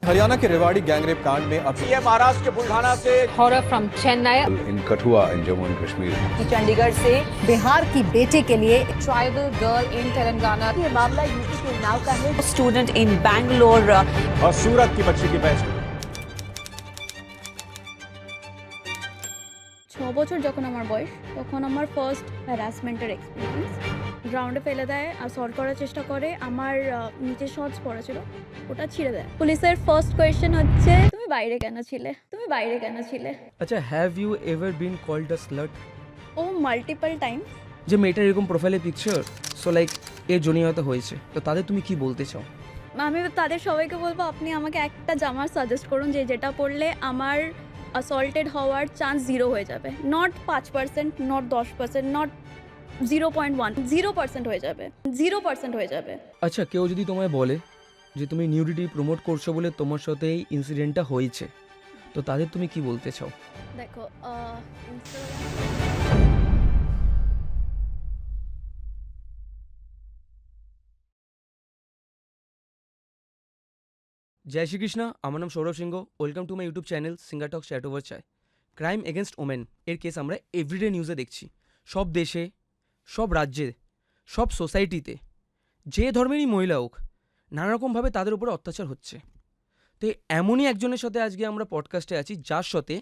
हरियाणा के रेवाड़ी गैंगरेप कांड में अब ये महाराष्ट्र के बुल्ढाना से horror from Chennai, in Kathua in Jammu and Kashmir. Chandigarh से बिहार की बेटे के लिए tribal girl in Telangana, ये मामला यूपी के उन्नाव का है। स्टूडेंट इन बैंगलोर और सूरत की बच्ची की पहचान। 6 বছর যখন আমার বয়স তখন আমার ফার্স্ট হ্যারাসমেন্টের এক্সপিরিয়েন্স গ্রাউন্ডে ফেলে দেয় আর সলভ করার চেষ্টা করে আমার নিচে শর্টস পরা ছিল ওটা ছিঁড়ে দেয় পুলিশের ফার্স্ট কোয়েশ্চেন হচ্ছে তুমি বাইরে কেন ছিলে আচ্ছা have you ever been called a slut ও মাল্টিপল টাইম যে মেয়েটার এরকম প্রোফাইলে পিকচার সো লাইক এর জন্যই হয়তো হয়েছে তো তাদের তুমি কি বলতে চাও আমি তাদের সবাইকে বলবো আপনি আমাকে একটা জামা সাজেস্ট করুন যেটা পরলে আমার অ্যাসল্টেড হওয়ার চান্স 0 হয়ে যাবে নট 5%, নট 10%, নট 0.1, 0% হয়ে যাবে 0% হয়ে যাবে। আচ্ছা কেউ যদি তোমায় বলে যে তুমি নিউডিটি প্রমোট করছো বলে তোমার সাথে এই ইনসিডেন্টটা হয়েছে তো তাদের তুমি কি বলতে চাও দেখো জয় শ্রীকৃষ্ণ আমার নাম Sourav Singha welcome to my YouTube channel singer talk chat over chai crime against women এর কেস আমরা এভরিডে নিউজে দেখছি সব দেশে সব রাজ্যে সব সোসাইটিতে যে ধর্মেরই মহিলা হোক নানা রকমভাবে তাদের উপরে অত্যাচার হচ্ছে তো এমনই একজনের সাথে আজকে আমরা পডকাস্টে আছি যার সাথে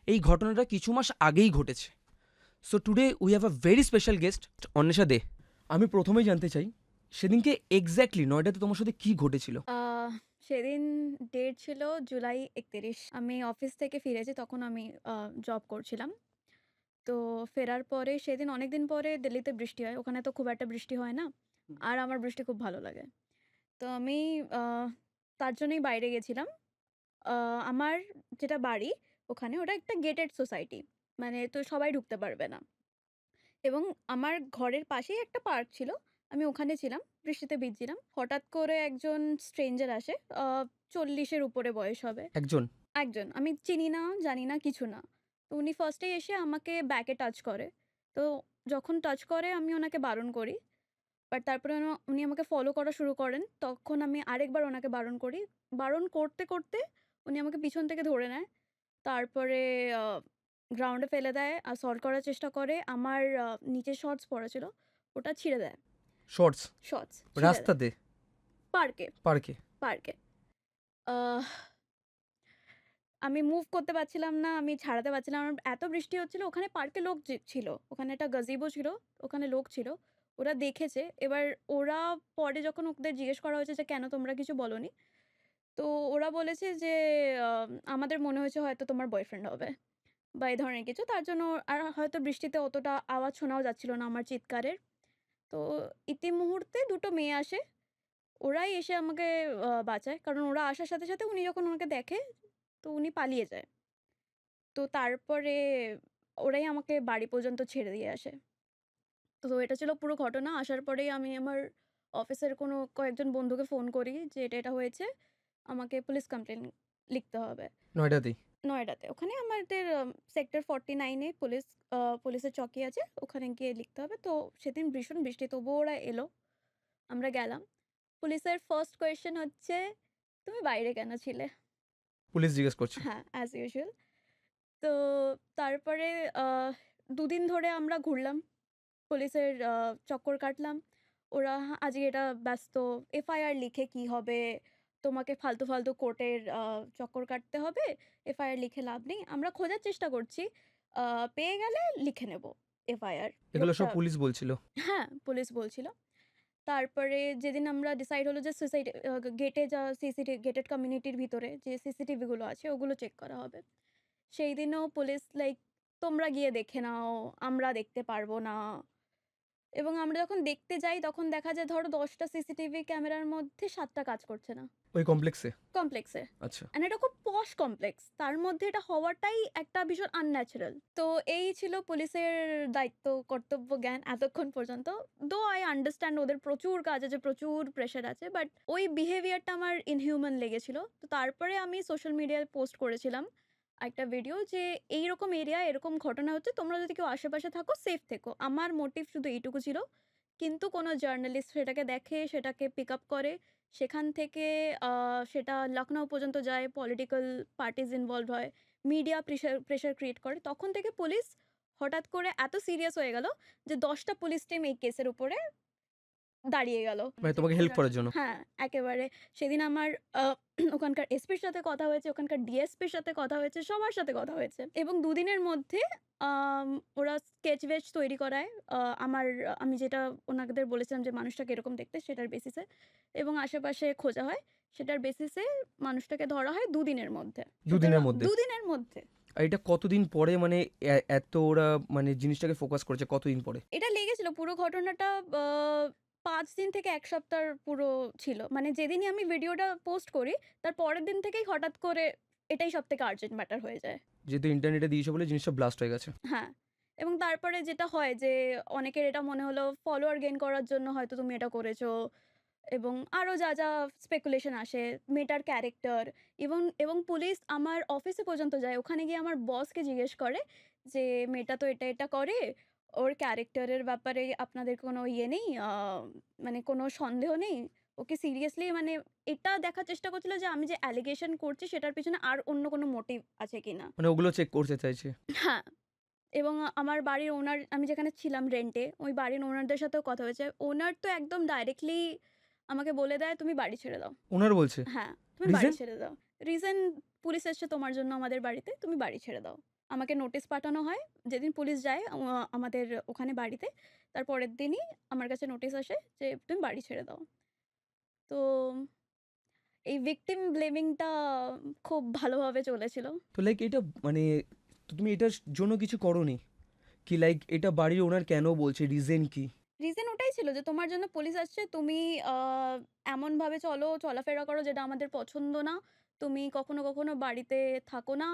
এই ঘটনাটা কিছু মাস আগেই ঘটেছে so today we have a very special guest Anwesha Dey আমি প্রথমেই জানতে চাই সেদিনকে এক্স্যাক্টলি নয়ডাতে তোমার সাথে কী ঘটেছিল সেদিন ডেট ছিল জুলাই 31 আমি অফিস থেকে ফিরেছি তখন আমি জব করছিলাম তো ফেরার পরে সেদিন অনেক দিন পরে দিল্লিতে বৃষ্টি হয় ওখানে তো খুব একটা বৃষ্টি হয় না আর আমার বৃষ্টি খুব ভালো লাগে তো আমি তার জন্যই বাইরে গেছিলাম আমার যেটা বাড়ি ওখানে ওটা একটা গেটেড সোসাইটি মানে তো সবাই ঢুকতে পারবে না এবং আমার ঘরের পাশেই একটা পার্ক ছিল আমি ওখানে ছিলাম বৃষ্টিতে ভিজছিলাম হঠাৎ করে একজন স্ট্রেঞ্জার আসে 40-এর উপরে বয়স হবে একজন আমি চিনি না জানি না কিছু না তো উনি ফার্স্টে এসে আমাকে ব্যাকে টাচ করে তো যখন টাচ করে আমি ওনাকে বারণ করি বাট তারপরে উনি আমাকে ফলো করা শুরু করেন তখন আমি আরেকবার ওনাকে বারণ করি বারণ করতে করতে উনি আমাকে পিছন থেকে ধরে নেয় তারপরে গ্রাউন্ডে ফেলে দেয় আর সলভ করার চেষ্টা করে আমার নিচে শর্টস পরা ছিল ওটা ছিঁড়ে দেয় শর্টস রাস্তাতে পার্কে আমি মুভ করতে পারছিলাম না আমি ছাড়াতে পারছিলাম আমার এত বৃষ্টি হচ্ছিল ওখানে পার্কে লোক ছিল ওখানে একটা গাজিবো ছিল ওখানে লোক ছিল ওরা দেখেছে এবার ওরা পরে যখন ওদের জিজ্ঞেস করা হয়েছে যে কেন তোমরা কিছু বলোনি তো ওরা বলেছে যে আমাদের মনে হয়েছে হয়তো তোমার বয়ফ্রেন্ড হবে বা এই ধরনের কিছু তার জন্য আর হয়তো বৃষ্টিতে অতটা আওয়াজ শোনাও যাচ্ছিল না আমার চিৎকারের তো ইতিমুহূর্তে দুটো মেয়ে আসে ওরাই এসে আমাকে বাঁচায় কারণ ওরা আসার সাথে সাথে উনি যখন ওনাকে দেখে তো উনি পালিয়ে যায় তো তারপরে ওরাই আমাকে বাড়ি পর্যন্ত ছেড়ে দিয়ে আসে তো এটা ছিল পুরো ঘটনা আসার পরেই আমি আমার অফিসের কয়েকজন বন্ধুকে ফোন করি যে এটা হয়েছে আমাকে পুলিশ কমপ্লেন লিখতে হবে নয়ডাতে ওখানে আমাদের সেক্টর 49-এ পুলিশের চকি আছে ওখানে গিয়ে লিখতে হবে তো সেদিন ভীষণ বৃষ্টি তবুও ওরা এলো আমরা গেলাম পুলিশের ফার্স্ট কোয়েশ্চেন হচ্ছে তুমি বাইরে কেন ছিলে পুলিশ জিজ্ঞেস করছে হ্যাঁ অ্যাজ ইউজুয়াল তো তারপরে 2 দিন ধরে আমরা ঘুরলাম পুলিশের চক্কর কাটলাম ওরা আজকে এটা ব্যস্ত এফআইআর লিখে কি হবে তোমাকে ফালতু কোর্টের চক্কর কাটতে হবে এফআইআর লিখে লাভ নেই আমরা খোঁজার চেষ্টা করছি পেয়ে গেলে লিখে নেব এফআইআর এগুলো সব পুলিশ বলছিল হ্যাঁ পুলিশ বলছিল তারপরে যেদিন আমরা ডিসাইড হলো যে সোসাইটি গেটে যা গেটেড কমিউনিটির ভিতরে যে সিসিটিভিগুলো আছে ওগুলো চেক করা হবে সেই দিনও পুলিশ লাইক তোমরা গিয়ে দেখে নাও আমরা দেখতে পারবো না এবং আমরা যখন দেখতে যাই তখন দেখা যায় ধরো 10টা সিসিটিভি ক্যামেরার মধ্যে 7টা কাজ করছে না ওই কমপ্লেক্সে আচ্ছা এটা খুব পশ কমপ্লেক্স তার মধ্যে এটা হওয়াটাই একটা ভীষণ আনন্যাচারাল তো এই ছিল পুলিশের দায়িত্ব কর্তব্য জ্ঞান এতক্ষণ পর্যন্ত দো আই আন্ডারস্ট্যান্ড ওদের প্রচুর কাজ আছে প্রচুর প্রেশার আছে বাট ওই বিহেভিয়ারটা আমার ইনহিউম্যান লেগেছিল তো তারপরে আমি সোশ্যাল মিডিয়ায় পোস্ট করেছিলাম একটা ভিডিও যে এইরকম এরিয়া এরকম ঘটনা হচ্ছে তোমরা যদি কেউ আশেপাশে থাকো সেফ থেকো আমার মোটিভ শুধু এইটুকু ছিল কিন্তু কোনো জার্নালিস্ট সেটাকে দেখে সেটাকে পিক আপ করে সেখান থেকে সেটা লখনউ পর্যন্ত যায়, পলিটিক্যাল পার্টিজ ইনভলভড হয়, মিডিয়া প্রেশার ক্রিয়েট করে। তখন থেকে পুলিশ হঠাৎ করে এত সিরিয়াস হয়ে গেল যে 10টা পুলিশ টিম এই কেসের উপরে দাঁড়িয়ে গেল। মানে তোমাকে হেল্প করার জন্য। হ্যাঁ, একেবারে। সেদিন আমার ওখানকার এসপির সাথে কথা হয়েছে, ওখানকার ডিএসপির সাথে কথা হয়েছে, সবার সাথে কথা হয়েছে। এবং 2 দিনের মধ্যে ওরা স্কেচ-ওয়েচ তৈরি করায়। আমি যেটা ওনাদের বলেছিলাম যে মানুষটাকে এরকম দেখতে, সেটার বেসিসে, এবং আশেপাশে খোঁজা হয়। সেটার বেসিসে মানুষটাকে ধরা হয় 2 দিনের মধ্যে। 2 দিনের মধ্যে? 2 দিনের মধ্যে। আর এটা কতদিন পরে মানে এত ওরা মানে জিনিসটাকে ফোকাস করেছে কতদিন পরে? এটা লেগেছিল পুরো ঘটনাটা 5 দিন থেকে 1 সপ্তাহ পুরো ছিল। মানে যেদিনই আমি ভিডিওটা পোস্ট করি, তার পরের দিন থেকেই হঠাৎ করে এটাই সবথেকে আর্জেন্ট ম্যাটার হয়ে যায়। যেহেতু ইন্টারনেটে দিয়েছে বলে জিনিসটা ব্লাস্ট হয়ে গেছে। হ্যাঁ, এবং তারপরে যেটা হয় যে অনেকের এটা মনে হলো ফলোয়ার গেইন করার জন্য হয়তো তুমি এটা করেছো, এবং আরও যা স্পেকুলেশন আসে, মেয়েটার ক্যারেক্টার, এবং পুলিশ আমার অফিসে পর্যন্ত যায়। ওখানে গিয়ে আমার বসকে জিজ্ঞেস করে যে মেয়েটা তো এটা করে, ওর ক্যারেক্টারের ব্যাপারে আপনাদের কোনো ইয়ে নেই, মানে কোনো সন্দেহ নেই? ওকে সিরিয়াসলি, মানে এটা দেখার চেষ্টা করছিল যে আমি যে অ্যালিগেশন করছি সেটার পেছনে আর অন্য কোনো মোটিভ আছে কিনা। মানে ওগুলো চেক করতে চাইছে। হ্যাঁ, এবং আমার বাড়ির ওনার, আমি যেখানে ছিলাম রেন্টে, ওই বাড়ির ওনারদের সাথেও কথা হয়েছে। ওনার তো একদম ডাইরেক্টলি আমাকে বলে দেয়, "তুমি বাড়ি ছেড়ে দাও।" ওনার বলছে? হ্যাঁ, "তুমি বাড়ি রিজন? ছেড়ে দাও।" রিজন, "পুলিশ এসছে তোমার জন্য আমাদের বাড়িতে, তুমি বাড়ি ছেড়ে দাও।" আমাকে নোটিশ পাঠানো হয়। যেদিন পুলিশ যায় আমাদের ওখানে বাড়িতে, তার পরের দিনই আমার কাছে নোটিশ আসে যে, "তুমি বাড়ি ছেড়ে দাও।" তো এই ভিকটিম ব্লেমিংটা খুব ভালোভাবে চলেছিল। তো লাইক এটা মানে তো তুমি এটার জন্য কিছু করোনি? কি লাইক এটা বাড়ির ওনার কেন বলছে? রিজন কি? রিজন ওটাই ছিল যে তোমার জন্য পুলিশ আসছে, তুমি এমনভাবে চলাফেরা করো যেটা আমাদের পছন্দ না। তুমি কখনো বাড়িতে থাকো না,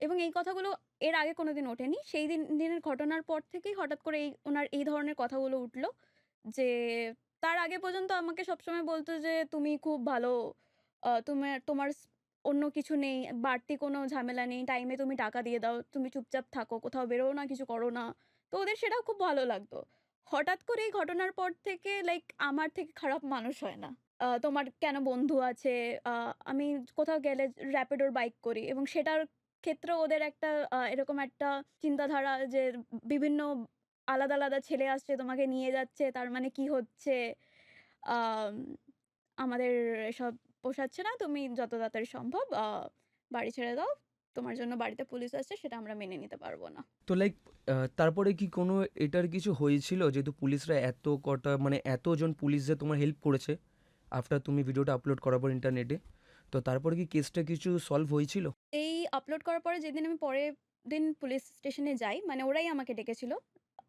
এবং এই কথাগুলো এর আগে কোনোদিন ওঠেনি। সেই দিনের ঘটনার পর থেকেই হঠাৎ করে ওনার এই ধরনের কথাগুলো উঠলো। যে তার আগে পর্যন্ত আমাকে সবসময় বলতো যে, "তুমি খুব ভালো, তোমার অন্য কিছু নেই, বাড়তি কোনো ঝামেলা নেই, টাইমে তুমি টাকা দিয়ে দাও, তুমি চুপচাপ থাকো, কোথাও বেরোও না, কিছু করো না।" তো ওদের সেটা খুব ভালো লাগতো। হঠাৎ করে এই ঘটনার পর থেকে লাইক আমার থেকে খারাপ মানুষ হয় না। তোমার কেন বন্ধু আছে? আমি কোথাও গেলে র‍্যাপিডোর বাইক করি, এবং সেটার ক্ষেত্রেও ওদের একটা এরকম একটা চিন্তাধারা যে বিভিন্ন আলাদা ছেলে আসছে, তোমাকে নিয়ে যাচ্ছে, তার মানে কি হচ্ছে? আম আমাদের এসব পোষাচ্ছে না। তুমি যত তাড়াতাড়ি সম্ভব বাড়ি ছেড়ে দাও। তোমার জন্য বাড়িতে পুলিশ আসছে, সেটা আমরা মেনে নিতে পারব না। তো লাইক তারপরে কি কোনো এটার কিছু হয়েছিল? যেহেতু পুলিশরা এত কটা মানে এতজন পুলিশ যে তোমার হেল্প করেছে আফটার তুমি ভিডিওটা আপলোড করার পর ইন্টারনেটে, তো তারপরে কি কেসটা কিছু সলভ হয়েছিল? এই আপলোড করার পরে যেদিন আমি পরের দিন পুলিশ স্টেশনে যাই, মানে ওরাই আমাকে ডেকেছিল,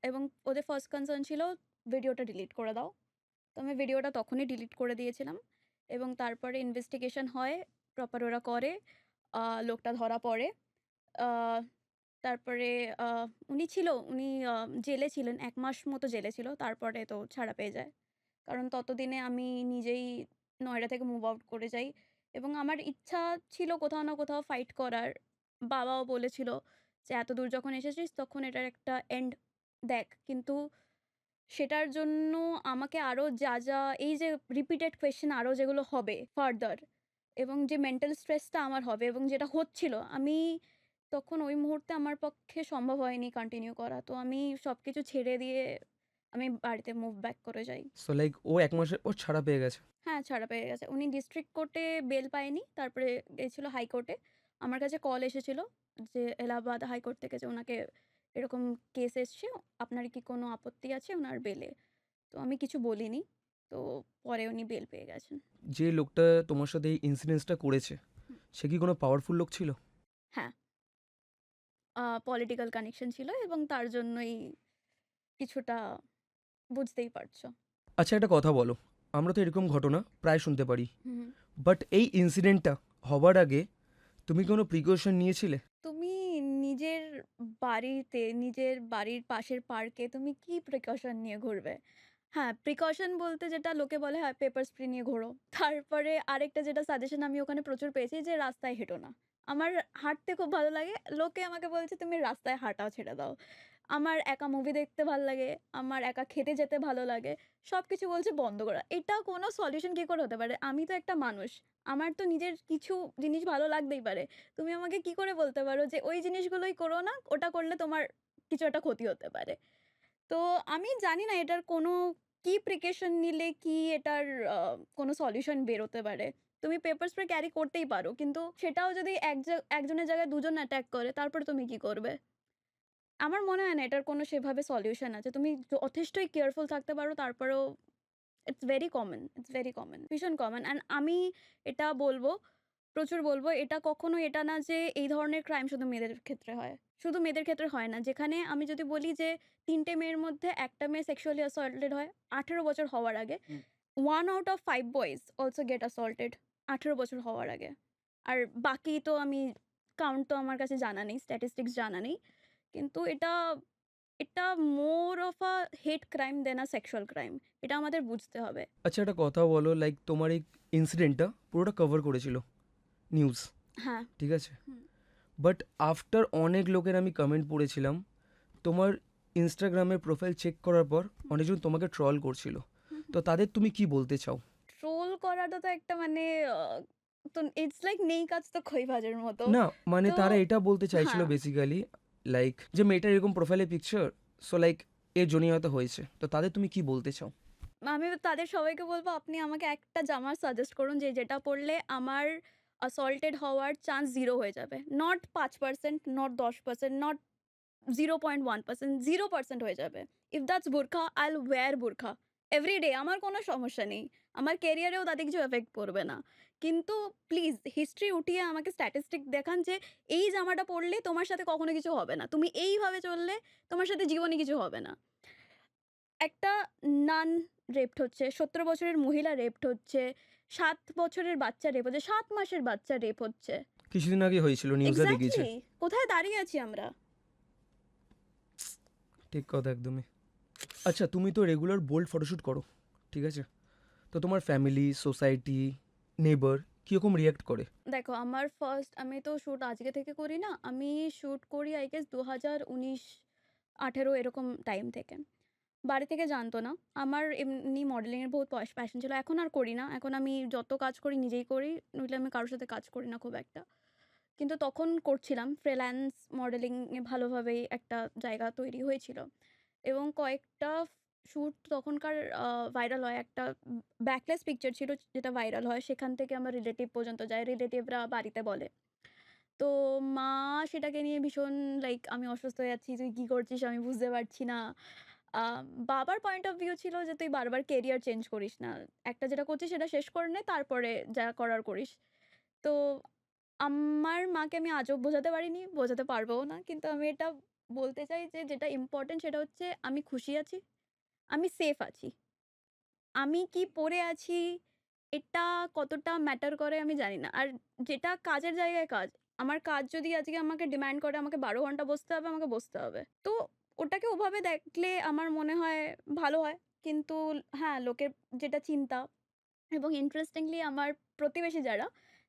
এবং ওদের ফার্স্ট কনসার্ন ছিল ভিডিওটা ডিলিট করে দাও। তো আমি ভিডিওটা তখনই ডিলিট করে দিয়েছিলাম, এবং তারপরে ইনভেস্টিগেশন হয়, প্রপার ওরা করে, লোকটা ধরা পড়ে। আ তারপরে আ উনি জেলে ছিলেন, ১ মাস মতো জেলে ছিল। তারপরে তো ছাড়া পেয়ে যায়। কারণ ততদিনে আমি নিজেই নয়ডা থেকে মুভ আউট করে যাই, এবং আমার ইচ্ছা ছিল কোথাও না কোথাও ফাইট করার। বাবাও বলেছিল যে, "এতদূর যখন এসেছিস তখন এটার একটা এন্ড দেখ।" কিন্তু সেটার জন্য আমাকে আরও যা এই যে রিপিটেড কোয়েশ্চেন আরও যেগুলো হবে ফার্দার, এবং যে মেন্টাল স্ট্রেসটা আমার হবে, এবং যেটা হচ্ছিল, আমি তখন ওই মুহূর্তে আমার পক্ষে সম্ভব হয়নি কন্টিনিউ করা। তো আমি সবকিছু ছেড়ে দিয়ে আমি বাড়িতে মুভ ব্যাক করে যাই। সো লাইক ও ১ মাসের পর ছাড়া পেয়ে গেছে। হ্যাঁ, ছাড়া পেয়ে গেছে। উনি ডিস্ট্রিক্ট কোর্টে বেল পায়নি। তারপরে গেছিল হাইকোর্টে। আমার কাছে কল এসেছিল যে এলাহাবাদ হাইকোর্ট থেকে, যে উনাকে এরকম কেস এসছে, আপনার কি কোনো আপত্তি আছে উনার বেলে? তো আমি কিছু বলিনি। তো পরে উনি বেল পেয়ে গেছেন। যে লোকটা তোমার সাথে এই ইনসিডেন্সটা করেছে হুম। সে কি কোনো পাওয়ারফুল লোক ছিল? হ্যাঁ, পলিটিক্যাল কানেকশন ছিল, এবং তার জন্যই কিছুটা বুঝতেই পারছো। আচ্ছা একটা কথা বলো, আমরা তো এরকম ঘটনা প্রায় শুনতে পারি, হুম। বাট এই ইনসিডেন্টটা হবার আগে তুমি কোনো প্রিকশন নিয়েছিলে? তুমি নিজের বাড়িতে, নিজের বাড়ির পাশের পার্কে তুমি কি প্রিকশন নিয়ে ঘুরবে? হ্যাঁ, প্রিকশন বলতে যেটা লোকে বলে, হ্যাঁ, পেপার স্প্রে নিয়ে ঘোরো। তারপরে আরেকটা যেটা সাজেশন আমি ওখানে প্রচুর পেয়েছি, যে রাস্তায় হেঁটো না। আমার হাঁটতে খুব ভালো লাগে। লোকে আমাকে বলছে, "তুমি রাস্তায় হাঁটাও ছেড়ে দাও।" আমার একা মুভি দেখতে ভালো লাগে, আমার একা খেতে যেতে ভালো লাগে, সব কিছু বলছে বন্ধ করা। এটা কোনো সলিউশন কী করে হতে পারে? আমি তো একটা মানুষ, আমার তো নিজের কিছু জিনিস ভালো লাগতেই পারে। তুমি আমাকে কি করে বলতে পারো যে ওই জিনিসগুলোই করো না, ওটা করলে তোমার কিছু একটা ক্ষতি হতে পারে? তো আমি জানি না এটার কোনো কি প্রিকশন নিলে কি এটার কোনো সলিউশন বেরোতে পারে। তুমি পেপার স্প্রে ক্যারি করতেই পারো, কিন্তু সেটাও যদি একজনের জায়গায় দুজন অ্যাটাক করে, তারপরে তুমি কি করবে? আমার মনে হয় না এটার কোনো সেভাবে সলিউশন আছে। তুমি যথেষ্টই কেয়ারফুল থাকতে পারো, তারপরেও it's very common, it's very common, ভীষণ কমন। অ্যান্ড আমি এটা বলব, প্রচুর বলব, এটা কখনো এটা না যে এই ধরনের ক্রাইম শুধু মেয়েদের ক্ষেত্রে হয়। শুধু মেয়েদের ক্ষেত্রে হয় না। যেখানে আমি যদি বলি যে ৩ টে মেয়ের মধ্যে একটা মেয়ে সেক্সুয়ালি অ্যাসল্টেড হয় ১৮ বছর হওয়ার আগে। 1 out of 5 boys also get assaulted ১৮ বছর হওয়ার আগে। আর বাকি তো আমি কাউন্ট তো আমার কাছে জানা নেই, স্ট্যাটিস্টিক্স জানা নেই। কিন্তু এটা more of a hate crime than a sexual crime. এটা আমাদের বুঝতে হবে। আচ্ছা একটা কথা বলো, লাইক তোমার এই ইনসিডেন্টটা পুরোটা কভার করেছিল নিউজ, হ্যাঁ। ঠিক আছে? হুম। বাট আফটার অনেক লোকের আমি কমেন্ট পড়েছিলাম, তোমার ইনস্টাগ্রামের প্রোফাইল চেক করার পর অনেকজন তোমাকে ট্রল করছিল। তো তাদের তুমি কি বলতে চাও? ট্রোল করাটা তো একটা মানে তো ইটস লাইক নেই কাজ তো খই ভাজার মতো। না মানে তো তারা এটা বলতে চাইছিল হ্যাঁ। বেসিক্যালি, লাইক যে মেয়েটার এরকম প্রোফাইলে পিকচার, সো লাইক এর জন্যই হয়তো হয়েছে। তো তাদের তুমি কি বলতে চাও? আমি তাদের সবাইকে বলবো, আপনি আমাকে একটা জামা সাজেস্ট করুন যেটা পরলে আমার অ্যাসল্টেড হওয়ার চান্স 0 হয়ে যাবে। নট 5%, নট 10%, নট 0.1%, 0% হয়ে যাবে। If that's burqa, I will wear burqa everyday. আমার কোনো সমস্যা নেই। আমার ক্যারিয়ারেও তাতে কিছু এফেক্ট পড়বে না। কিন্তু প্লিজ হিস্ট্রি উঠিয়ে আমাকে স্ট্যাটিস্টিক দেখান যে এই জামাটা পরলে তোমার সাথে কখনো কিছু হবে না। তুমি এইভাবে চললে তোমার সাথে জীবনে কিছু হবে না। একটা নান রেপড হচ্ছে, ১৭ বছরের মহিলা রেপড হচ্ছে, ৭ বছরের বাচ্চা রেপ হচ্ছে, ৭ মাসের বাচ্চা রেপ হচ্ছে। কিছুদিন আগে হয়েছিল, নিউজে দেখিয়েছে। এক্স্যাক্টলি! কোথায় দাঁড়িয়ে আছি আমরা? ঠিক কথা একদমই। আচ্ছা তুমি তো রেগুলার বোল্ড ফটোশ্যুট করো, ঠিক আছে? তো তোমার ফ্যামিলি, সোসাইটি, নেবার কীরকম রিয়াক্ট করে? দেখো, আমার আমি তো শ্যুট আজকে থেকে করি না। আমি শ্যুট করি আই গেস ২০১৯-১৮ এরকম টাইম থেকে। বাড়ি থেকে জানতো না। আমার এমনি মডেলিংয়ের বহুত প্যাশন ছিল। এখন আর করি না। এখন আমি যত কাজ করি নিজেই করি। নইলে আমি কারোর সাথে কাজ করি না খুব একটা। কিন্তু তখন করছিলাম। ফ্রিল্যান্স মডেলিংয়ে ভালোভাবেই একটা জায়গা তৈরি হয়েছিল। এবং কয়েকটা শ্যুট তখনকার ভাইরাল হয়। একটা ব্যাকলেস পিকচার ছিল যেটা ভাইরাল হয়। সেখান থেকে আমার রিলেটিভ পর্যন্ত যায়। রিলেটিভরা বাড়িতে বলে। তো মা সেটাকে নিয়ে ভীষণ লাইক, আমি অসুস্থ হয়ে যাচ্ছি, তুই কী করছিস আমি বুঝতে পারছি না। বাবার পয়েন্ট অফ ভিউ ছিল যে তুই বারবার কেরিয়ার চেঞ্জ করিস না। একটা যেটা করছিস সেটা শেষ করে নে, তারপরে যা করার করিস। তো আমার মাকে আমি আজও বোঝাতে পারিনি, বোঝাতে পারবও না। কিন্তু আমি এটা বলতে চাই যে যেটা ইম্পর্টেন্ট সেটা হচ্ছে আমি খুশি আছি, আমি সেফ আছি। আমি কি পড়ে আছি এটা কতটা ম্যাটার করে আমি জানি না। আর যেটা কাজের জায়গায় কাজ। আমার কাজ যদি আজকে আমাকে ডিমান্ড করে আমাকে ১২ ঘন্টা বসতে হবে, আমাকে বসতে হবে। তো ওটাকে ওভাবে দেখলে আমার মনে হয় ভালো হয়। কিন্তু হ্যাঁ, লোকের যেটা চিন্তা, এবং ইন্টারেস্টিংলি আমার প্রতিবেশী যারা,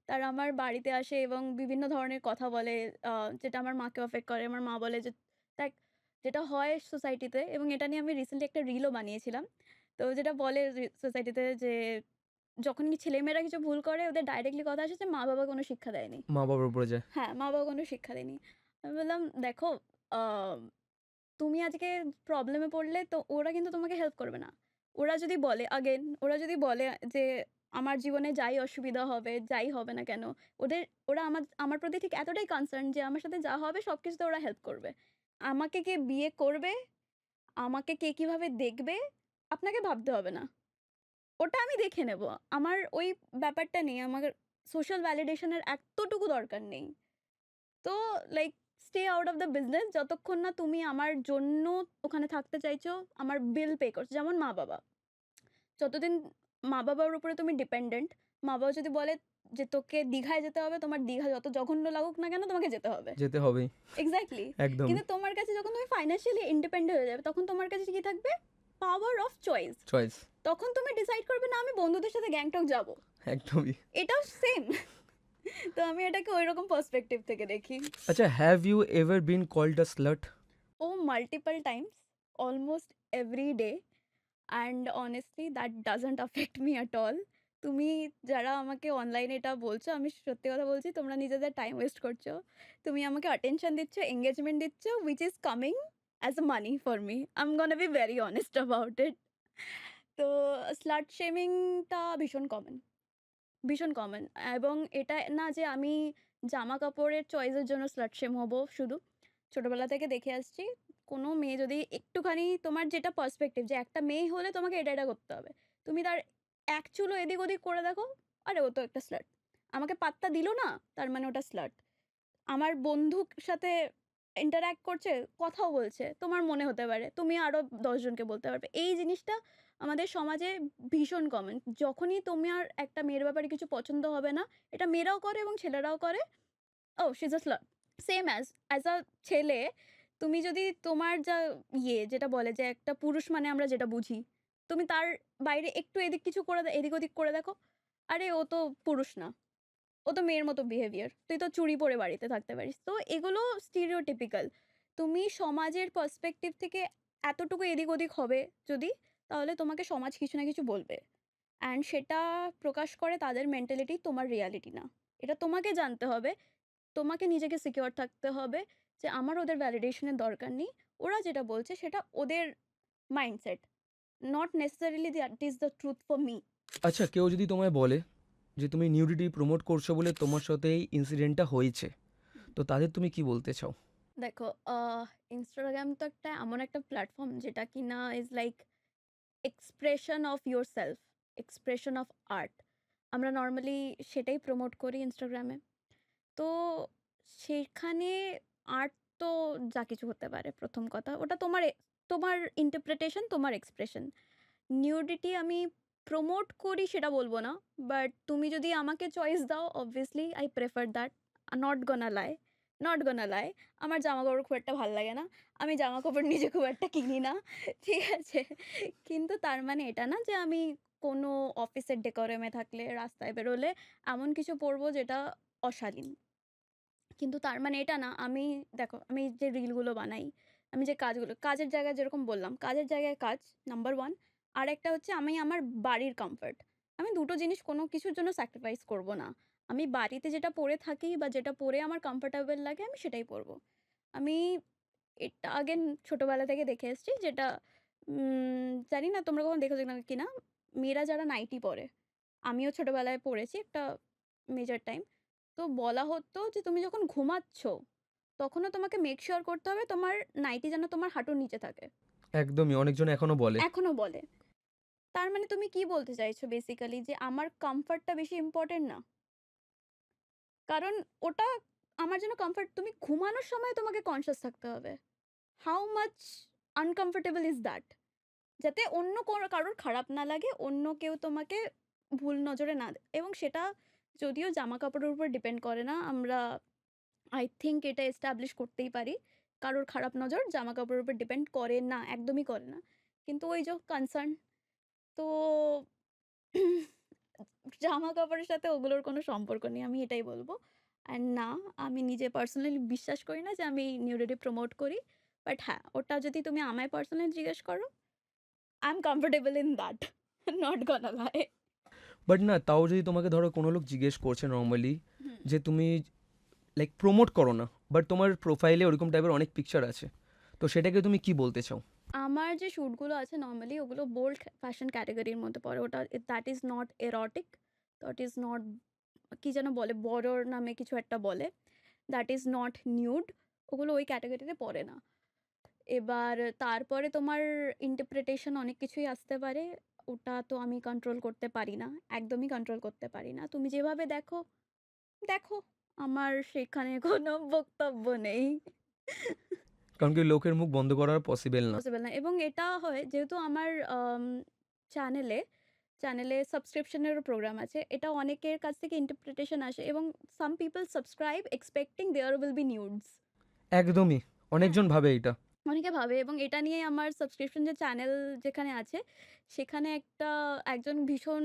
তারা আমার বাড়িতে আসে এবং বিভিন্ন ধরনের কথা বলে, যেটা আমার মাকেও এফেক্ট করে। আমার মা বলে যে, দেখ যেটা হয় সোসাইটিতে, এবং এটা নিয়ে আমি রিসেন্টলি একটা রিলও বানিয়েছিলাম। তো যেটা বলে সোসাইটিতে যে যখন কি ছেলেমেয়েরা কিছু ভুল করে ওদের ডাইরেক্টলি কথা আসে যে মা-বাবা কোনো শিক্ষা দেয়নি। মা বাবার উপরে যায়। হ্যাঁ, মা-বাবা কোনো শিক্ষা দেয়নি। আমি বললাম, দেখো, আ তুমি আজকে প্রবলেমে পড়লে তো ওরা কিন্তু তোমাকে হেল্প করবে না। ওরা যদি বলে যে আমার জীবনে যাই অসুবিধা হবে, যাই হবে না কেন, ওরা আমার প্রতি ঠিক এতটাই কনসার্ন যে আমার সাথে যা হবে সবকিছুতে ওরা হেল্প করবে। আমাকে কে বিয়ে করবে, আমাকে কে কিভাবে দেখবে, আপনাকে ভাবতে হবে না। ওটা আমি দেখে নেব। আমার ওই ব্যাপারটা নেই। আমার সোশ্যাল ভ্যালিডেশন এর এতটুকু দরকার নেই। তো like stay out of the business যতক্ষণ না তুমি আমার জন্য ওখানে থাকতে চাইছো, আমার বিল পে করছো। যেমন মা-বাবা। যতদিন মা-বাবার উপরে তুমি ডিপেন্ডেন্ট, মা-বাবা যদি বলে যে তোকে দীঘায় যেতে হবে, তোমার দীঘা যত জঘন্য লাগুক না কেন তোমাকে যেতে হবে। যেতে হবেই। এক্স্যাক্টলি। একদম। কিন্তু তোমার কাছে যখন তুমি ফাইন্যান্সিয়ালি ইন্ডিপেন্ডেন্ট হয়ে যাবে, তখন তোমার কাছে কি থাকবে? Power of choice. চয়েস। তখন তুমি ডিসাইড করবে, না আমি বন্ধুদের সাথে গ্যাংটক যাব। একদমই। এটাও সেম। তো আমি এটাকে ঐরকম পার্সপেক্টিভ থেকে দেখি। আচ্ছা have you ever been called a slut? Oh, multiple times, almost every day. And honestly that doesn't affect me at all. তুমি যারা আমাকে অনলাইনে এটা বলছো, আমি সত্যি কথা বলছি, তোমরা নিজেদের টাইম ওয়েস্ট করছো। তুমি আমাকে অ্যাটেনশন দিচ্ছ, এনগেজমেন্ট দিচ্ছ, which is coming as a money for me. I'm gonna be very honest about it. তো স্লাট শেমিংটা ভীষণ কমন, ভীষণ কমন। এবং এটা না যে আমি জামা কাপড়ের চয়েসের জন্য স্লাট শেম হবো শুধু। ছোটবেলা থেকে দেখে আসছি, কোনো মেয়ে যদি একটুখানি তোমার যেটা পার্সপেক্টিভ যে একটা মেয়ে হলে তোমাকে এটা, এটা করতে হবে। তুমি তার এক চুলও এদিক ওদিক করে দেখো, আরে ও তো একটা স্লাট। আমাকে পাত্তা দিল না, তার মানে ওটা স্লাট। আমার বন্ধুর সাথে ইন্টারঅ্যাক্ট করছে, কথাও বলছে, তোমার মনে হতে পারে, তুমি আরও ১০ জনকে বলতে পারবে। এই জিনিসটা আমাদের সমাজে ভীষণ কমন। যখনই তোমার একটা মেয়ের ব্যাপারে কিছু পছন্দ হবে না, এটা মেয়েরাও করে এবং ছেলেরাও করে, oh she is a slut. Same as a ছেলে, তুমি যদি তোমার যা যেটা বলে যে একটা পুরুষ মানে আমরা যেটা বুঝি, তুমি তার বাইরে একটু এদিক কিছু করে এদিক ওদিক করে দেখো, আরে ও তো পুরুষ না, ও তো মেয়ের মতো বিহেভিয়ার, তুই তো চুড়ি পরে বাড়িতে থাকতে পারিস। তো এগুলো স্টিরিওটিপিক্যাল। তুমি সমাজের পার্সপেক্টিভ থেকে এতটুকু এদিক ওদিক হবে যদি, তাহলে তোমাকে সমাজ কিছু না কিছু বলবে। অ্যান্ড সেটা প্রকাশ করে তাদের মেন্টালিটি, তোমার রিয়ালিটি না। এটা তোমাকে জানতে হবে, তোমাকে নিজেকে সিকিউর থাকতে হবে যে আমার ওদের ভ্যালিডেশনের দরকার নেই। ওরা যেটা বলছে সেটা ওদের mindset, not necessarily that is the truth for me. আচ্ছা, কেউ যদি তোমায় বলে যে তুমি নিউডিটি প্রমোট করছো বলে তোমার সাথে এই ইনসিডেন্টটা হয়েছে, তো তাদের তুমি কি বলতে চাও? দেখো, ইনস্টাগ্রাম তো একটা এমন একটা প্ল্যাটফর্ম যেটা কিনা is like expression of your self, expression of art. আমরা নর্মালি সেটাই প্রমোট করি ইনস্টাগ্রামে। তো সেখানে আর্ট তো যা কিছু হতে পারে, প্রথম কথা ওটা তোমার তোমার ইন্টারপ্রিটেশন, তোমার এক্সপ্রেশন। নিউডিটি আমি প্রমোট করি সেটা বলবো না, বাট তুমি যদি আমাকে চয়েস দাও, obviously I prefer that. Not gonna lie, not gonna lie, আমার জামা কাপড় খুব একটা ভালো লাগে না, আমি জামা কাপড় নিজে খুব একটা কিনি না, ঠিক আছে? কিন্তু তার মানে এটা না যে আমি কোনো অফিসের ডেকোরেমে থাকলে, রাস্তায় বেরোলে এমন কিছু পরবো যেটা অশালীন। কিন্তু তার মানে এটা না, আমি দেখো আমি যে রিলগুলো বানাই, আমি যে কাজগুলো, কাজের জায়গায় যেরকম বললাম, কাজের জায়গায় কাজ নাম্বার 1। আর একটা হচ্ছে আমি আমার বাড়ির কমফর্ট। আমি দুটো জিনিস কোনো কিছুর জন্য স্যাক্রিফাইস করব না। আমি বাড়িতে যেটা পরে থাকি বা যেটা পরে আমার কমফর্টেবল লাগে, আমি সেটাই পরবো। আমি এটা আগে ছোটোবেলা থেকে দেখে এসেছি, যেটা জানি না তোমরা কখন দেখেছো কিনা, মেয়েরা যারা নাইটি পরে, আমিও ছোটোবেলায় পড়েছি একটা মেজর টাইম। তো বলা হতো যে তুমি যখন ঘুমাচ্ছ, তখনও তোমাকে মেক শিওর করতে হবে তোমার নাইটি যেন তোমার হাঁটুর নিচে থাকে। একদমই, অনেকজন এখনো বলে। এখনো বলে। তার মানে তুমি কি বলতে চাইছো বেসিক্যালি, যে আমার কমফর্টটা বেশি ইম্পর্টেন্ট না? কারণ ওটা আমার জন্য কমফর্ট। তুমি ঘুমানোর সময় তোমাকে কনসিয়াস থাকতে হবে। How much uncomfortable is that? যাতে অন্য কারোর খারাপ না লাগে, অন্য কেউ তোমাকে ভুল নজরে না দেয়। এবং সেটা যদিও জামা কাপড়ের উপর ডিপেন্ড করে না, আমরা আই থিঙ্ক এটা এস্টাবলিশ করতেই পারি, কারোর খারাপ নজর জামা কাপড়ের উপর ডিপেন্ড করে না, একদমই করে না। কিন্তু ওই যে কনসার্ন, তো জামা কাপড়ের সাথে ওগুলোর কোনো সম্পর্ক নেই, আমি এটাই বলবো। অ্যান্ড না, আমি নিজে পার্সোনালি বিশ্বাস করি না যে আমি নিউডিটি প্রমোট করি। বাট হ্যাঁ, ওটা যদি তুমি আমায় পার্সোনালি জিজ্ঞেস করো, I am comfortable in that, not gonna lie. But না, তাও যদি তোমাকে ধরো কোনো লোক জিজ্ঞেস করছে নর্মালি হুম। যে তুমি লাইক প্রমোট করো না, বাট তোমার প্রোফাইলে ওরকম টাইপের অনেক পিকচার আছে, তো সেটাকে তুমি কি বলতে চাও? আমার যে শ্যুটগুলো আছে নর্মালি ওগুলো বোল্ড ফ্যাশন ক্যাটাগরির মধ্যে পড়ে। ওটা that is not erotic, that is not, কি যেন বলে, বড়র নামে কিছু একটা বলে, দ্যাট ইজ নট নিউড। ওগুলো ওই ক্যাটাগরিতে পড়ে না। এবার তারপরে তোমার ইন্টারপ্রিটেশন অনেক কিছুই আসতে পারে, ওটা তো আমি কন্ট্রোল করতে পারি না, একদমই কন্ট্রোল করতে পারি না। তুমি যেভাবে দেখো, দেখো, আমার সেখানে কোনো বক্তব্য নেই। কারণ কি লোকের মুখ বন্ধ করা পসিবল না। পসিবল না। এবং এটা হয় যেহেতু আমার চ্যানেলে চ্যানেলে সাবস্ক্রিপশনেরও প্রোগ্রাম আছে, এটা অনেকের কাছ থেকে ইন্টারপ্রিটেশন আসে এবং some people subscribe expecting there will be nudes. একদমই, অনেকজন ভাবে এটা। অনেকে ভাবে, এবং এটা নিয়ে আমার সাবস্ক্রিপশন যে চ্যানেল যেখানে আছে, সেখানে একজন ভীষণ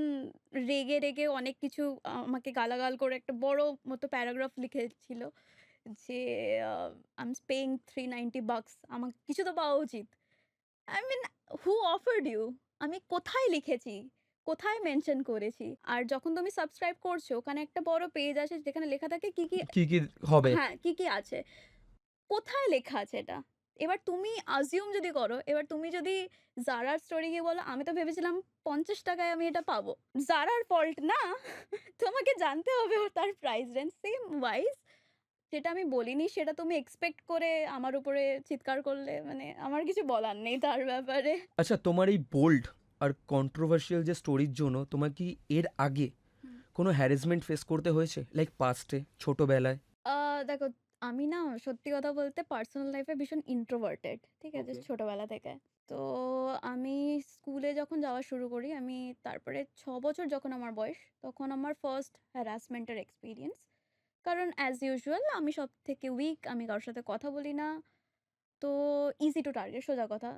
রেগে রেগে অনেক কিছু আমাকে গালাগাল করে একটা বড় মতো প্যারাগ্রাফ লিখেছিল, যে আই এম পেইং $390 আমার কিছু তো পাওয়া উচিত। I mean who offered you? আমি কোথায় লিখেছি? কোথায় মেনশন করেছি? আর যখন তুমি সাবস্ক্রাইব করছো ওখানে একটা বড় পেজ আসে যেখানে লেখা থাকে কি, কি কি কি হবে? হ্যাঁ, কি, কি আছে? কোথায় লেখা আছে এটা? এবার তুমি assume যদি করো, এবার তুমি যদি জারার স্টোরে গিয়ে বলো, "আমি তো ভেবেছিলাম ৳50 য় আমি এটা পাবো।" জারার ফল্ট না। তোমাকে জানতে হবে তার প্রাইস রেঞ্জ। সেম ওয়াইজ যেটা আমি বলিনি সেটা তুমি এক্সপেক্ট করে আমার উপরে চিৎকার করলে মানে আমার কিছু বলার নেই তার ব্যাপারে। আচ্ছা, তোমার এই বোল্ড আর কন্ট্রোভার্সিয়াল যে স্টোরির জন্য তোমার কি এর আগে কোনো হ্যারাসমেন্ট ফেস করতে হয়েছে? লাইক পাস্টে, ছোটবেলায়? দেখো আমি না সত্যি কথা বলতে পার্সোনাল লাইফে ভীষণ ইন্ট্রোভার্টেড। ঠিক আছে? Okay. ছোটবেলা থেকে। তো আমি স্কুলে যখন যাওয়া শুরু করি আমি তারপরে ৬ বছর যখন আমার বয়স তখন আমার ফার্স্ট হ্যারাসমেন্টের এক্সপেরিয়েন্স। কারণ অ্যাজ ইউজুয়াল আমি সবথেকে উইক, আমি কারো সাথে কথা বলি না। তো ইজি টু টার্গেট, সোজা কথা।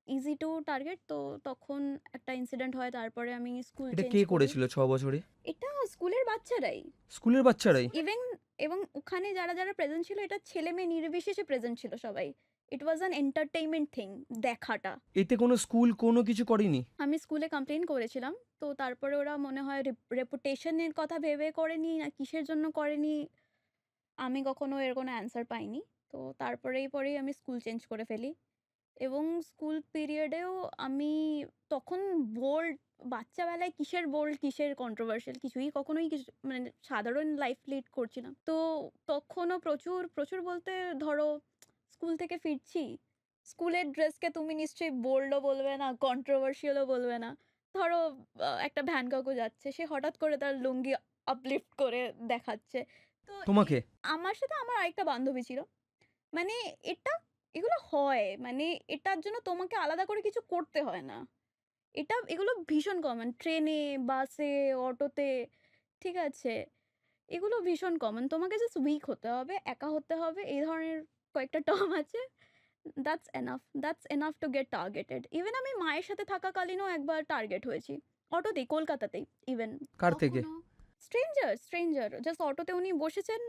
Easy to target. তো তখন একটা ইনসিডেন্ট হয় তারপরে আমি স্কুল এটা চেঞ্জ কে করি। করেছিল 6 বছরে? এটা স্কুলের বাচ্চারাই। স্কুলের বাচ্চারাই? ইভেন এবং ওখানে যারা প্রেজেন্ট ছিল এটা ছেলে-মেয়ে নির্বিশেষে প্রেজেন্ট ছিল সবাই। ইট ওয়াজ অ্যান এন্টারটেইনমেন্ট থিং দেখাটা। এতে কোনো স্কুল কোনো কিছু করেনি? আমি স্কুলে কমপ্লেইন করেছিলাম। তো তারপরে ওরা মনে হয় রেপুটেশন এর কথা ভেবে করেনি না কিসের জন্য করেনি, আমি কখনো এর কোনো অ্যান্সার পাইনি। তো পরেই আমি স্কুল চেঞ্জ করে ফেলি। এবং স্কুল পিরিয়ডেও আমি তখন বোল্ড, বাচ্চাবেলায় কিসের বোল্ড, কিসের কন্ট্রোভার্সিয়াল কিছুই কখনোই কিছু মানে সাধারণ লাইফ লিড করছিলাম। তো তখনও প্রচুর বলতে ধরো স্কুল থেকে ফিরছি, স্কুলের ড্রেসকে তুমি নিশ্চয়ই বোল্ডও বলবে না, কন্ট্রোভার্সিয়ালও বলবে না। ধরো একটা ভ্যান কাকু যাচ্ছে, সে হঠাৎ করে তার লুঙ্গি আপলিফট করে দেখাচ্ছে। তো তোমাকে? আমার সাথে আমার আরেকটা বান্ধবী ছিল। মানে এটা এগুলো হয়। মানে এটার জন্য তোমাকে আলাদা করে কিছু করতে হয় না। এগুলো ভীষণ কমন। ট্রেনে, বাসে, অটোতে, ঠিক আছে? এগুলো ভীষণ কমন। তোমাকে জাস্ট উইক হতে হবে, একা হতে হবে। এই ধরনের কয়েকটা টার্ম আছে। That's enough to get targeted. Even আমি মায়ের সাথে থাকাকালীনও একবার টার্গেট হয়েছি। অটোতেই, কলকাতাতেই ইভেন। কার থেকে? স্ট্রেঞ্জার। জাস্ট অটোতে উনি বসেছেন,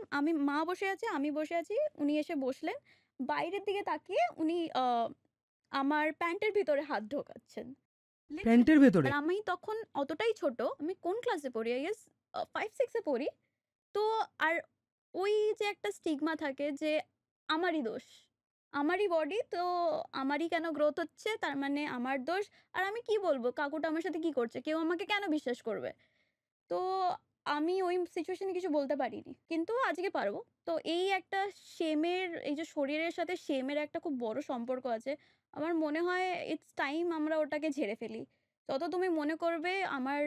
মা বসে আছে, আমি বসে আছি। উনি এসে বসলেন। বাইরের দিকে তাকিয়ে উনি আমার প্যান্টের ভিতরে হাত ঢোকাচ্ছেন। Literally। প্যান্টের ভেতরে? আর আমি তখন অতটাই ছোট, আমি কোন ক্লাসে পড়ি? I guess 5-6 এ পড়ি। তো আর ওই যে একটা স্টিগমা থাকে যে আমারই দোষ। আমারই বডি তো আমারই কেন গ্রোথ হচ্ছে তার মানে আমার দোষ। আর আমি কি বলব কাকুটা আমার সাথে কি করছে? কেউ আমাকে কেন বিশ্বাস করবে? তো আমি ওই সিচুয়েশনে কিছু বলতে পারিনি। কিন্তু আজকে পারব। তো এই একটা এই যে শরীরের সাথে শেমের একটা খুব বড় সম্পর্ক আছে। আমার মনে হয় ইটস টাইম আমরা ওটাকে ঝেড়ে ফেলি। যত তুমি মনে করবে আমার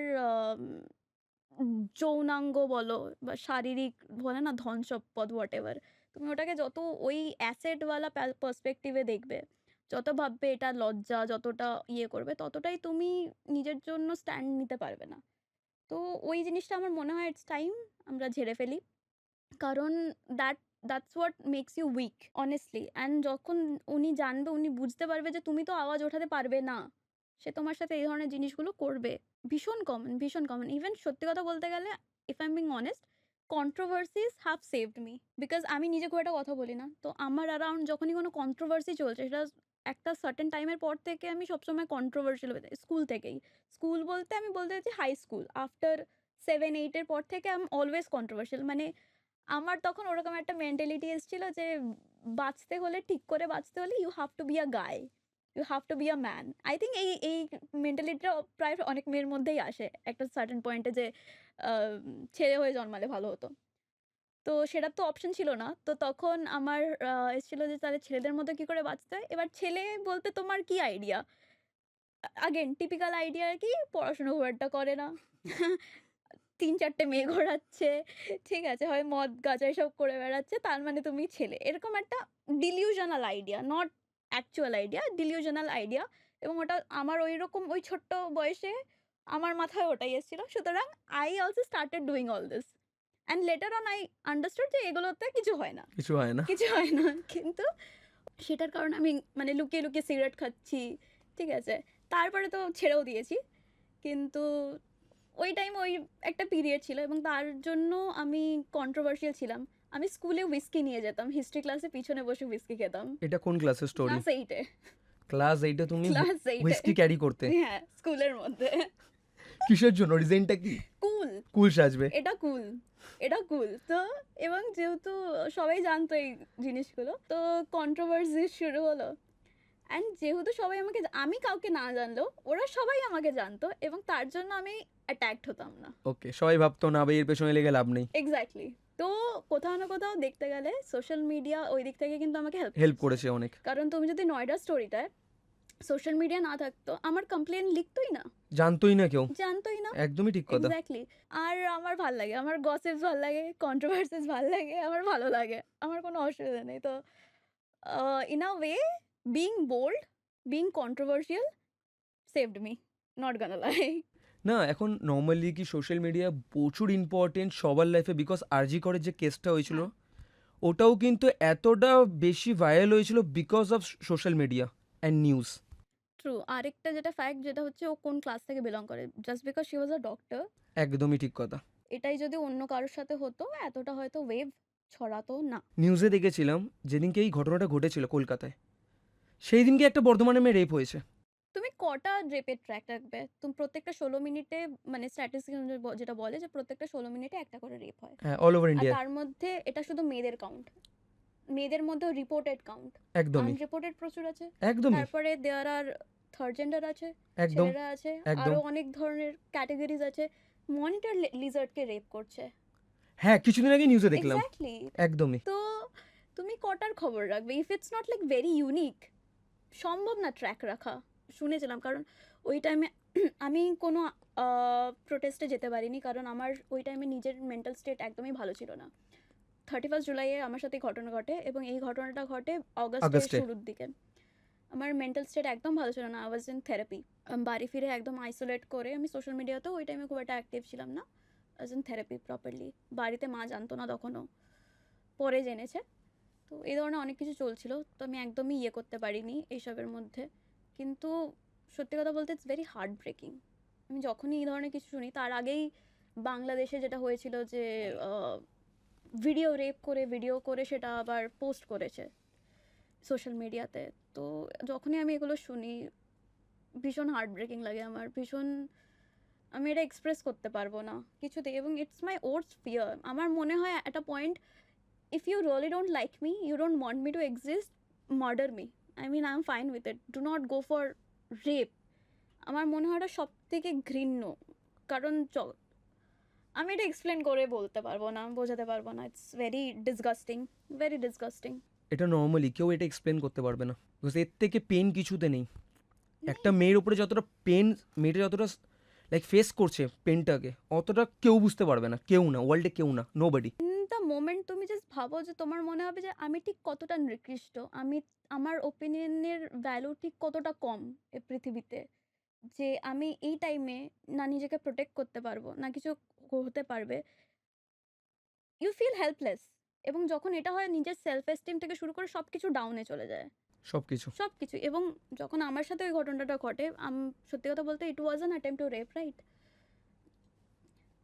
যৌনাঙ্গ বলো বা শারীরিক বলে না ধন সম্পদ হোয়াটএভার। তুমি ওটাকে যত ওই অ্যাসেট ওয়ালা পার্সপেক্টিভ এ দেখবে, যত ভাববে এটা লজ্জা, যতটা ইয়ে করবে ততটাই তুমি নিজের জন্য স্ট্যান্ড নিতে পারবে না। তো ওই জিনিসটা আমার মনে হয় ইটস টাইম আমরা ঝেড়ে ফেলি। কারণ that's what makes you weak honestly. And যখন উনি জানবে, উনি বুঝতে পারবে যে তুমি তো আওয়াজ ওঠাতে পারবে না, সে তোমার সাথে এই ধরনের জিনিসগুলো করবে। ভীষণ কমন। ইভেন সত্যি কথা বলতে গেলে if I am being honest, controversies have saved me. Because আমি নিজে খুব একটা কথা বলি না। তো আমার অ্যারাউন্ড যখনই কোনো কন্ট্রোভার্সি চলছে সেটা একটা সার্টেন টাইমের পর থেকে আমি সবসময় কন্ট্রোভার্সিয়াল হয়ে যাই। স্কুল থেকেই। স্কুল বলতে আমি বলতে চাইছি হাই স্কুল। আফটার 7-8 এর পর থেকে আই এম অলওয়েজ কন্ট্রোভার্সিয়াল। মানে আমার তখন ওরকম একটা মেন্টালিটি এসেছিল যে বাঁচতে হলে, ঠিক করে বাঁচতে হলে you have to be a guy, you have to be a man. I think এই মেন্টালিটিটা প্রায় অনেক মেয়ের মধ্যেই আসে একটা সার্টেন পয়েন্টে যে ছেলে হয়ে জন্মালে ভালো হতো। তো সেটার তো অপশন ছিল না। তো তখন আমার এসেছিল যে তাহলে ছেলেদের মধ্যে কি করে বাঁচতে হয়? এবার ছেলে বলতে তোমার কি আইডিয়া? আগেন টিপিক্যাল আইডিয়া কি? পড়াশোনা খুব একটা করে না। ৩-৪ মেয়ে ঘোরাচ্ছে, ঠিক আছে? হয় মদ, গাঁজা এসব করে বেড়াচ্ছে, তার মানে তুমি ছেলে। এরকম একটা delusional idea, not actual idea, delusional idea. এবং ওটা আমার ঐরকম ওই ছোট্ট বয়সে আমার মাথায় ওটাই এসেছিল। সুতরাং I also started doing all this and later on I understood যে এগুলোতে কিছু হয় না। কিছু হয় না? কিছু হয় না। কিন্তু সেটার কারণে আমি মানে লুকিয়ে সিগারেট খাচ্ছি, ঠিক আছে? তারপরে তো ছেড়েও দিয়েছি। কিন্তু ওই টাইমে ওই একটা পিরিয়ড ছিল এবং তার জন্য আমি কন্ট্রোভার্সিয়াল ছিলাম। আমি স্কুলে হুইস্কি নিয়ে যেতাম, হিস্ট্রি ক্লাসে পিছনে বসে হুইস্কি খেতাম। এটা কোন ক্লাসের স্টোরি? ক্লাস 8-এ। ক্লাস 8-এ তুমি ক্লাস 8-এ। হুইস্কি ক্যারি করতে? হ্যাঁ, স্কুলের মধ্যে। কিসের জন্য? রিজনটা কি? কুল। কুল সাজবে? এটা কুল, এটা কুল। তো এবং যেহেতু সবাই জানতো এই জিনিসগুলো, তো কন্ট্রোভার্সি শুরু হলো। অ্যান্ড যেহেতু সবাই আমাকে আমি কাউকে না জানলেও ওরা সবাই আমাকে জানতো এবং তার জন্য আমি অ্যাট্যাক্ট হতাম না। ওকে, সবাই ভাবতো না ভাই এর পেছনে লেগে লাভ নেই। এক্স্যাক্টলি। তো কোথাও না কোথাও দেখতে গেলে সোশ্যাল মিডিয়া ওই দিক থেকে কিন্তু আমাকে হেল্প করেছে অনেক। কারণ তুমি যদি নয়ডা স্টোরিটায় সোশ্যাল মিডিয়া না থাকতো আমার কমপ্লেন লিখতোই না, জানতোই না কেউ। জানতোই না। একদমই ঠিক কথা। এক্স্যাক্টলি। আর আমার ভাল লাগে, আমার গসিপস ভাল লাগে, কন্ট্রোভার্সিস ভাল লাগে, আমার ভালো লাগে, আমার কোনো অসুবিধা নেই। তো in a way being bold, being controversial saved me, not gonna lie. না, এখন নর্মালি কি সোশ্যাল মিডিয়া প্রচুর ইম্পর্টেন্ট সবার লাইফে, বিকজ আরজি করের যে কেসটা হয়েছিল ওটাও কিন্তু এতটা বেশি ভাইরাল হয়েছিল because of social media and news. True. আরেকটা যেটা ফ্যাক্ট যেটা হচ্ছে ও কোন ক্লাস থেকে বিলং করে, just because she was a doctor. একদমই ঠিক কথা। এটাই যদি অন্য কারোর সাথে হতো এতটা হয়তো ওয়েভ ছড়াতো না। নিউজে দেখেছিলাম যেদিনকে এই ঘটনাটা ঘটেছিল কলকাতায়, সেই দিনকে একটা বর্ধমানে মেয়ে রেপ হয়েছে। তুমি কটা রেপের ট্র্যাক রাখবে? তুমি প্রত্যেকটা 16 মিনিটে, মানে স্ট্যাটিস্টিক্স যেটা বলে যে প্রত্যেকটা 16 মিনিটে একটা করে রেপ হয়। হ্যাঁ, অল ওভার আর ইন্ডিয়া। তার মধ্যে এটা শুধু মেয়েদের কাউন্ট, মেয়েদের মধ্যেও রিপোর্টেড কাউন্ট, একদমই আনরিপোর্টেড প্রচুর আছে। একদমই তারপরে দেয়ার আর থার্ড জেন্ডার আছে, একদম ছেলেরা আছে, একদম। আরো অনেক ধরনের ক্যাটাগরিজ আছে। মনিটর লিজার্ডকে রেপ করছে। হ্যাঁ, কিছুদিন আগে নিউজে দেখলাম। এক্স্যাক্টলি। একদমই। তো তুমি কটার খবর রাখবে? If it's not like very unique, সম্ভব না ট্র্যাক রাখা। শুনেছিলাম, কারণ ওই টাইমে আমি কোনো প্রোটেস্টে যেতে পারিনি, কারণ আমার ওই টাইমে নিজের মেন্টাল স্টেট একদমই ভালো ছিল না। 31 জুলাইয়ে আমার সাথে এই ঘটনা ঘটে এবং এই ঘটনাটা ঘটে আগস্টে। অগস্টের শুরুর দিকে। আমার মেন্টাল স্টেট একদম ভালো ছিল না, আই ওয়াজ ইন থেরাপি। বাড়ি ফিরে একদম আইসোলেট করে, আমি সোশ্যাল মিডিয়াতেও ওই টাইমে খুব একটা অ্যাক্টিভ ছিলাম না, I was in therapy properly. বাড়িতে মা জানতো না তখনও, পরে জেনেছে। তো এই ধরনের অনেক কিছু চলছিল, তো আমি একদমই করতে পারিনি এইসবের মধ্যে। কিন্তু সত্যি কথা বলতে ইটস ভেরি হার্ট ব্রেকিং। আমি যখনই এই ধরনের কিছু শুনি, তার আগেই বাংলাদেশে যেটা হয়েছিল যে ভিডিও রেপ করে, ভিডিও করে সেটা আবার পোস্ট করেছে সোশ্যাল মিডিয়াতে। তো যখনই আমি এগুলো শুনি ভীষণ হার্ট ব্রেকিং লাগে আমার, ভীষণ। আমি এটা এক্সপ্রেস করতে পারবো না কিছুতেই, এবং ইটস মাই ওর্স্ট ফিয়ার। আমার মনে হয় at a point, if you really don't like me, you don't want me to exist, murder me. I mean, I'm fine with it. Do not go for rape. আমার মনে হয় এটা সব থেকে ঘৃণ্য, কারণ আমি এটা এক্সপ্লেন করে বলতে পারবো না, বোঝাতে পারবো না। It's very disgusting, very disgusting. এটা নর্মালি কেউ এটা এক্সপ্লেন করতে পারবে না, বিকজ এর থেকে পেন কিছুতে নেই। একটা মেয়ের উপরে যতটা পেন, মেয়েটা যতটা লাইক ফেস করছে পেনটাকে, অতটা কেউ বুঝতে পারবে না, কেউ না, ওয়ার্ল্ডে কেউ না, নোবডি। দ্য মোমেন্ট তুমি জাস্ট ভাবো যে তোমার মনে হবে যে আমি ঠিক কতটা নিকৃষ্ট, আমার ওপিনিয়নের ভ্যালু ঠিক কতটা কম এই পৃথিবীতে, যে আমি এই টাইমে না নিজেকে প্রোটেক্ট করতে পারবো, না কিছু হতে পারবে। You feel helpless. এবং যখন এটা হয়, নিজের সেলফ এস্টিম থেকে শুরু করে সব কিছু ডাউনে চলে যায়, সব কিছু। সব কিছু। এবং যখন আমার সাথে ওই ঘটনাটা ঘটে, সত্যি কথা বলতে it was an attempt to rape, right?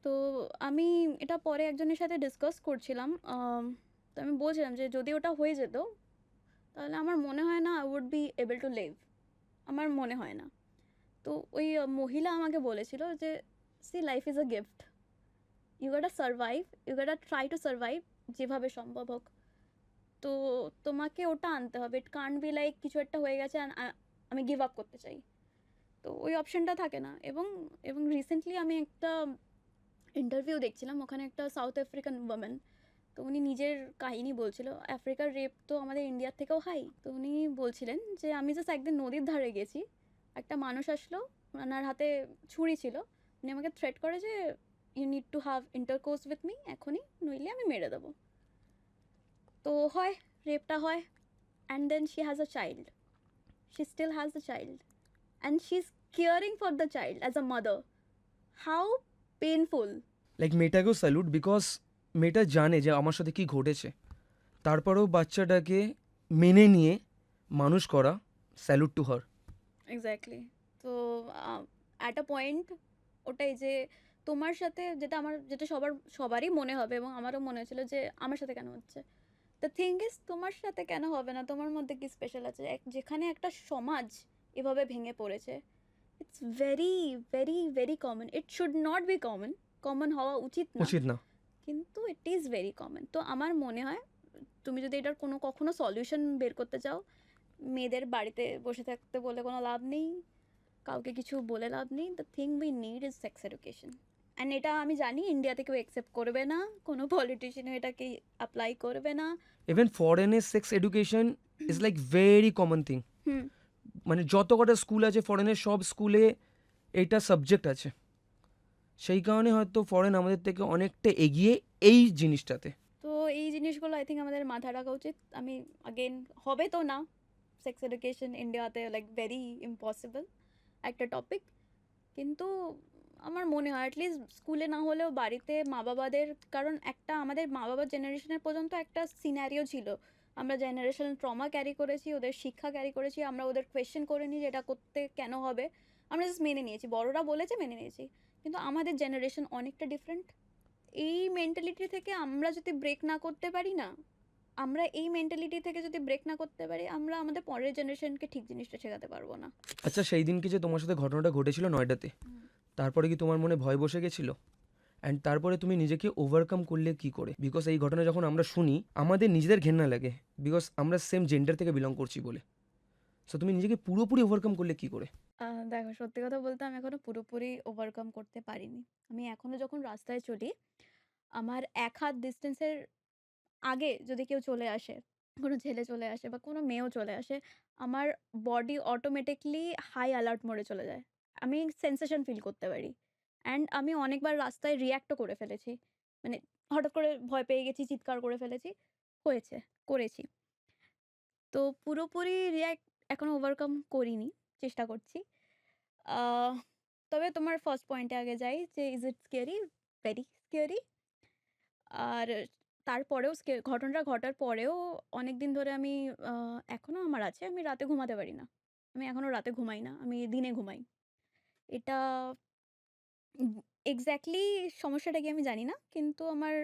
তো আমি এটা পরে একজনের সাথে ডিসকাস করছিলাম। তো আমি বলছিলাম যে যদি ওটা হয়ে যেত, তাহলে আমার মনে হয় না I would be able to live, আমার মনে হয় না। তো ওই মহিলা আমাকে বলেছিল যে see, life is a gift, you gotta survive, you gotta try to survive যেভাবে সম্ভব হোক। তো তোমাকে ওটা আনতে হবে। ইট কান্ট বি লাইক কিছু একটা হয়ে গেছে আমি গিভ আপ করতে চাই, তো ওই অপশনটা থাকে না। এবং রিসেন্টলি আমি একটা ইন্টারভিউ দেখছিলাম, ওখানে একটা সাউথ আফ্রিকান ওমেন, তো উনি নিজের কাহিনী বলছিল। আফ্রিকার রেপ তো আমাদের ইন্ডিয়ার থেকেও হাই। তো উনি বলছিলেন যে আমি জাস্ট একদিন নদীর ধারে গেছি, একটা মানুষ আসলো, ওনার হাতে ছুরি ছিল, উনি আমাকে থ্রেট করে যে you need to have intercourse with me এখনই, নইলে আমি মেরে দেবো। তো হয়, রেপটা হয়, and then she has a child, she still has a child, and she is caring for the child as a mother. How painful. Like মেয়েটাকেও স্যালুট, বিকজ মেয়েটা জানে যে আমার সাথে কি ঘটেছে, তারপরেও বাচ্চাটাকে মেনে নিয়ে মানুষ করা, স্যালুট টু হার। এক্স্যাক্টলি। তো অ্যাট আ পয়েন্ট ওটাই যে তোমার সাথে যেটা সবারই মনে হবে এবং আমারও মনে হয়েছিল যে আমার সাথে কেন হচ্ছে। দ্য থিং ইজ তোমার সাথে কেন হবে না? তোমার মধ্যে কি স্পেশাল আছে? যেখানে একটা সমাজ এভাবে ভেঙে পড়েছে, it's very very very common. It should not be common হওয়া উচিত না, উচিত না। কিন্তু ইট ইজ ভেরি কমন। তো আমার মনে হয় তুমি যদি এটার কখনো সলিউশন বের করতে চাও, মেয়েদের বাড়িতে বসে থাকতে বলে কোনো লাভ নেই, কাউকে কিছু বলে লাভ নেই। The thing we need is sex education. And এটা আমি জানি ইন্ডিয়াতে কেউ অ্যাকসেপ্ট করবে না, কোনো পলিটিশিয়ানও এটাকে অ্যাপ্লাই করবে না। ইভেন ফরেনের sex education is like very common thing. Hmm মানে যত কটা স্কুল আছে ফরেনের সব স্কুলে এইটা সাবজেক্ট আছে। সেই কারণে হয়তো ফরেন আমাদের থেকে অনেকটা এগিয়ে এই জিনিসটাতে। তো এই জিনিসগুলো আই থিঙ্ক আমাদের মাথায় রাখা উচিত। আমি আগেন হবে তো না সেক্স এডুকেশন ইন্ডিয়াতে, লাইক ভেরি ইম্পসিবল একটা টপিক, কিন্তু আমার মনে হয় অ্যাটলিস্ট স্কুলে না হলেও বাড়িতে মা বাবাদের, কারণ একটা আমাদের মা বাবার জেনারেশনের পর্যন্ত একটা সিনারিও ছিল, আমরা জেনারেশনাল ট্রমা ক্যারি করেছি, ওদের শিক্ষা ক্যারি করেছি, আমরা ওদের কোয়েশ্চেন করিনি যে এটা করতে কেন হবে, আমরা জাস্ট মেনে নিয়েছি, বড়রা বলেছে মেনে নিয়েছি। কিন্তু আমাদের জেনারেশন অনেকটা ডিফারেন্ট। এই মেন্টালিটি থেকে আমরা যদি ব্রেক না করতে পারি না, আমরা আমাদের পরের জেনারেশনকে ঠিক জিনিসটা শেখাতে পারবো না। আচ্ছা, সেই দিনকে যে তোমার সাথে ঘটনাটা ঘটেছিল নয়ডাতে, তারপরে কি তোমার মনে ভয় বসে গেছিল? অ্যান্ড তারপরে তুমি নিজেকে ওভারকাম করলে কি করে? বিকজ এই ঘটনা যখন আমরা শুনি আমাদের নিজেদের ঘেন্না লাগে, বিকজ আমরা সেম জেন্ডার থেকে বিলং করছি বলে। সো তুমি নিজেকে পুরোপুরি ওভারকাম করলে কি করে? দেখো, সত্যি কথা বলতে আমি এখনো পুরোপুরি ওভারকাম করতে পারিনি। আমি এখনো যখন রাস্তায় চলি, আমার ১ হাত ডিস্টেন্সের আগে যদি কেউ চলে আসে, কোনো ছেলে চলে আসে বা কোনো মেয়েও চলে আসে, আমার বডি অটোমেটিকলি হাই অ্যালার্ট মোডে চলে যায়। আমি সেন্সেশন ফিল করতে পারি। অ্যান্ড আমি অনেকবার রাস্তায় রিঅ্যাক্টও করে ফেলেছি। মানে হঠাৎ করে ভয় পেয়ে গেছি, চিৎকার করে ফেলেছি। করেছি। তো পুরোপুরি এখনো ওভারকাম করিনি, চেষ্টা করছি। আহ তবে তোমার ফার্স্ট পয়েন্টে আগে যাই যে is it scary? Very scary. আর তারপরেও ঘটনাটা ঘটার পরেও অনেকদিন ধরে আমি এখনো আমার আছে, আমি রাতে ঘুমাতে পারি না। আমি এখনো রাতে ঘুমাই না, আমি দিনে ঘুমাই। এটা এক্স্যাক্টলি সমস্যাটা কি আমি জানি না। কিন্তু আমার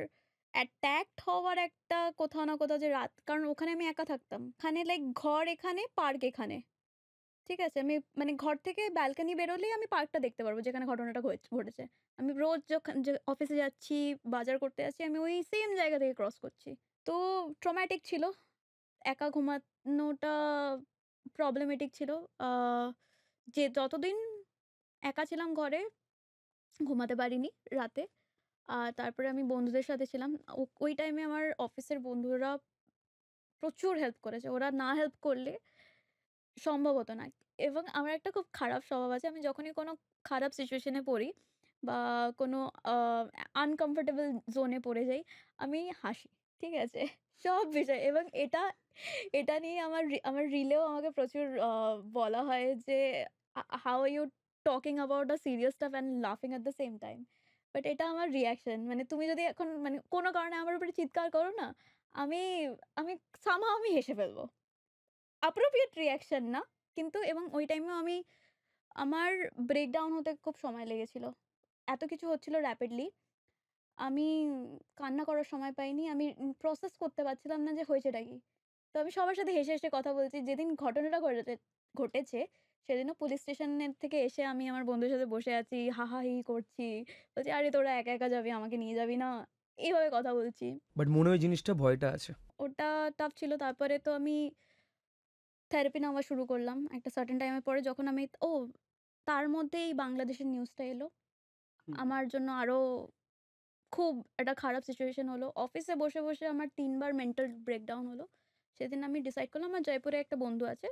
অ্যাট্যাকড হওয়ার একটা কোথাও না কোথাও যে রাত, কারণ ওখানে আমি একা থাকতাম। এখানে লাইক ঘর এখানে, পার্ক এখানে। ঠিক আছে? আমি মানে ঘর থেকে ব্যালকনি বেরোলেই আমি পার্কটা দেখতে পারবো যেখানে ঘটনাটা ঘটেছে। আমি রোজ যে অফিসে যাচ্ছি, বাজার করতে যাচ্ছি, আমি ওই সেম জায়গা থেকে ক্রস করছি। তো ট্রমাটিক ছিল। একা ঘুমানোটা প্রবলেমেটিক ছিল। আ যে যতদিন একা ছিলাম ঘরে, ঘুমাতে পারিনি রাতে। তারপরে আমি বন্ধুদের সাথে ছিলাম। ওই টাইমে আমার অফিসের বন্ধুরা প্রচুর হেল্প করেছে। ওরা না হেল্প করলে সম্ভব হতো না। এবং আমার একটা খুব খারাপ স্বভাব আছে। আমি যখনই কোনো খারাপ সিচুয়েশন এ পড়ি বা কোনো আ আনকমফোর্টেবল জোন এ পড়ে যাই, আমি হাসি। ঠিক আছে? সব বিষয়, এবং এটা নিয়ে আমার রিলেও আমাকে প্রচুর বলা হয় যে, "how are you talking about the serious stuff and লাফিং at the same time?" But এটা আমার রিঅ্যাকশন। মানে তুমি যদি এখন মানে কোনো কারণে আমার উপরে চিৎকার করো না, আমি আমি somehow আমি হেসে ফেলব। appropriate reaction না। কিন্তু এবং ওই টাইমেও আমার ব্রেকডাউন হতে খুব সময় লেগেছিল। এত কিছু হচ্ছিল র‍্যাপিডলি। আমি কান্না করার সময় পাইনি। আমি প্রসেস করতে পারছিলাম না যে হয়েছেটা কি? তো আমি সবার সাথে হেসে, হেসে কথা বলছি। যেদিন ঘটনাটা ঘটেছে সেদিনও পুলিশ স্টেশনের থেকে এসে আমি আমার বন্ধুদের সাথে বসে আছি, হাহাহি করছি। বলছি, "আরে তোরা একা, একা যাবি, আমাকে নিয়ে যাবি না?" এভাবে কথা বলছি। বাট মনে ওই জিনিসটা ভয়টা আছে। ওটা টাফ ছিল। তারপরে তো আমি থেরাপি নেওয়া শুরু করলাম একটা সার্টেন টাইমের পরে, যখন তার মধ্যেই বাংলাদেশের নিউজটা এলো। আমার জন্য আরো খুব একটা খারাপ সিচুয়েশন হলো। অফিসে বসে, বসে আমার ৩ বার মেন্টাল ব্রেকডাউন হলো। সেদিন আমি ডিসাইড করলাম, আমার জয়পুরে একটা বন্ধু আছে।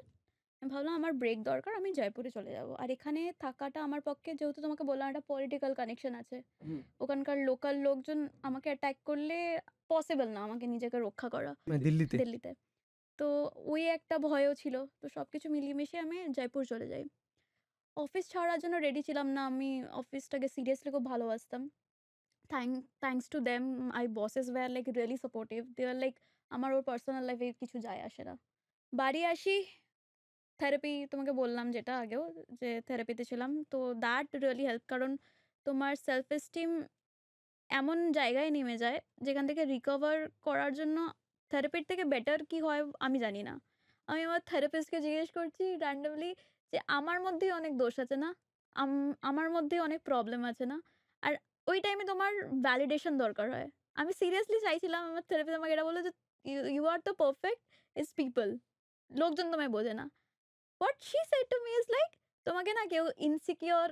আমি ভাবলাম আমার ব্রেক দরকার, আমি জয়পুরে চলে যাবো। আর এখানে থাকাটা আমার পক্ষে, যেহেতু তোমাকে বললাম একটা পলিটিক্যাল কানেকশন আছে। ওখানকার লোকাল লোকজন আমাকে অ্যাটাক করলে পসিবল না আমাকে নিজেকে রক্ষা করা মানে দিল্লিতে। দিল্লিতে। তো ওই একটা ভয়ও ছিল। তো সবকিছু মিলিয়ে মিশিয়ে আমি জয়পুর চলে যাই। অফিস ছাড়ার জন্য রেডি ছিলাম না। আমি অফিসটাকে সিরিয়াসলি খুব ভালোবাসতাম। Thanks to them, my bosses were like really supportive. They are like আমার ওর পার্সোনাল লাইফে কিছু যায় আসে না। বাড়ি আসি, থেরাপি তোমাকে বললাম যেটা আগেও, যে থেরাপিতে ছিলাম। তো দ্যাট রিয়েলি হেল্প, কারণ তোমার সেলফ এস্টিম এমন জায়গায় নেমে যায় যেখান থেকে রিকভার করার জন্য থেরাপির থেকে বেটার কি হয় আমি জানি না। আমি আমার থেরাপিস্টকে জিজ্ঞেস করছি র্যান্ডমলি যে আমার মধ্যেই অনেক দোষ আছে না? আমার মধ্যেই অনেক প্রবলেম আছে না? আর ওই টাইমে তোমার ভ্যালিডেশন দরকার হয়। আমি সিরিয়াসলি চাইছিলাম আমার থেরাপিস্ট আমাকে এটা বলল যে, "you are the perfect is people." লোকজন তোমায় বোঝে না। What she said to me is like, তোমাকে না কেউ ইনসিকিউর